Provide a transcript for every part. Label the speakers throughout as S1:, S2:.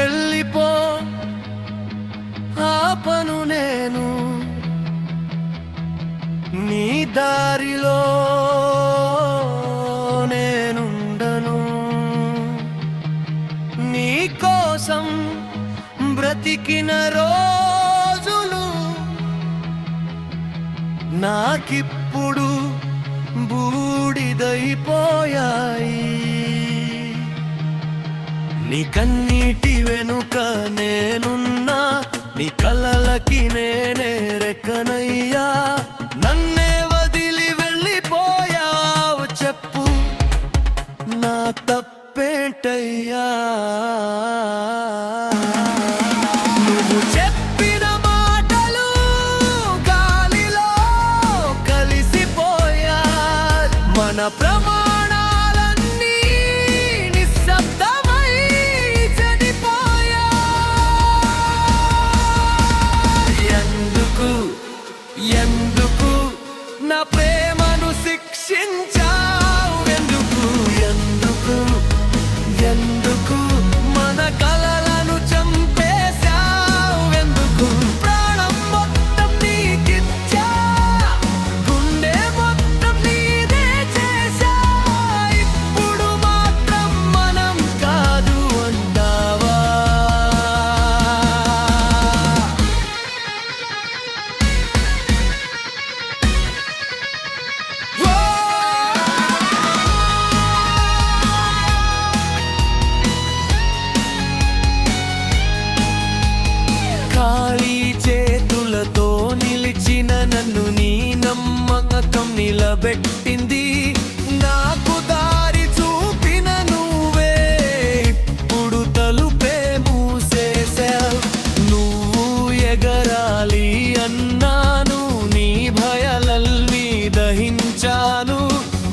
S1: వెళ్ళిపో, ఆపను నేను నీ దారిలో నేనుండను. నీ కోసం బ్రతికిన రోజులు నాకిప్పుడు బూడిదైపోయాయి. నీ కన్నీటి వెనుక నేనున్నా, నీ కలలకి నేనే రెక్కనయ్యా. నన్నే వదిలి వెళ్ళిపోయావు, చెప్పు నా తప్పేంటయ్యా? నువ్వు చెప్పిన మాటలు గాలిలో కలిసిపోయా, మన ప్రమాణాలన్నీ నిశ్శబ్దమై చనిపోయా. ఎందుకు ఎందుకు నా ప్రేమను శిక్షించావు? ఎందుకు ఎందుకు ఎందుకు మన కలలను చంపేశావు? ఎందుకు ప్రాణం మొత్తం నీకిచ్చా, గుండె మొత్తం నీదే చేశా, ఇప్పుడు మాత్రం మనం కాదు అంటావా? ఖాళీ చేతులతో నిలిచిన నన్ను నీ నమ్మకం నిలబెట్టింది. నాకు దారి చూపిన నువ్వే ఇప్పుడు తలుపే మూసేశావు. నువ్వు ఎగరాలి అన్నాను, నీ భయాలన్నీ దహించాను.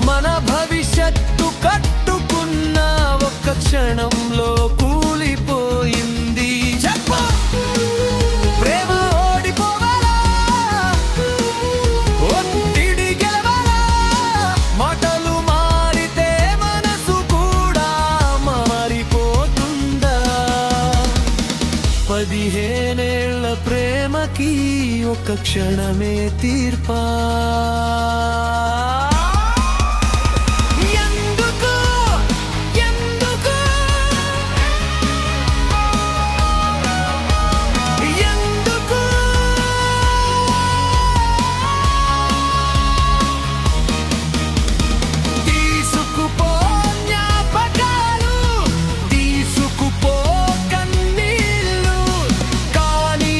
S1: మన భవిష్యత్తు కట్టుకున్న ఒక్క క్షణంలో కూలిపోయింది. చెప్పు, ప్రేమ ఓడిపోవాలా? ఒత్తిడి గెలవాలా? మాటలు మారితే మనసు కూడా మారిపోతుందా? 15 ఏళ్ల ప్రేమకి ఒక క్షణమే తీర్పా? ఎందుకు ఎందుకు ఎందుకు తీసుకుపో జ్ఞాపకాలు, తీసుకుపో కన్నీళ్ళు, కానీ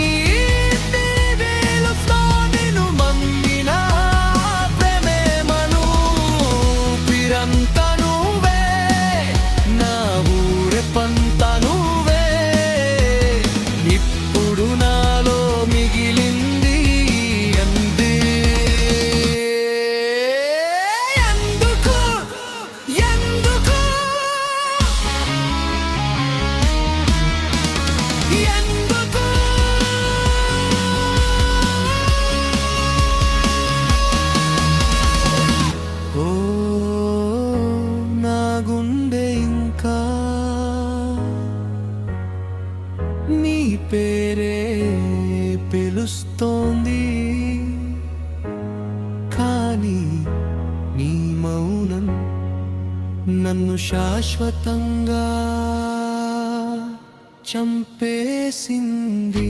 S1: వేలుతో నిన్ను మమ్మిన ప్రేమేమను పిరంత నువ్వే, నా ఊరెప్పంత నువ్వే, ఇప్పుడు నాలో మిగిలింది అందే. ఎందుకు ఎందుకు ఎందుకు ఓ నా గుండె ఇంకా నీ పేరే పిలుస్తోంది, కానీ నీ మౌనం నన్ను శాశ్వతంగా చంపేసింది.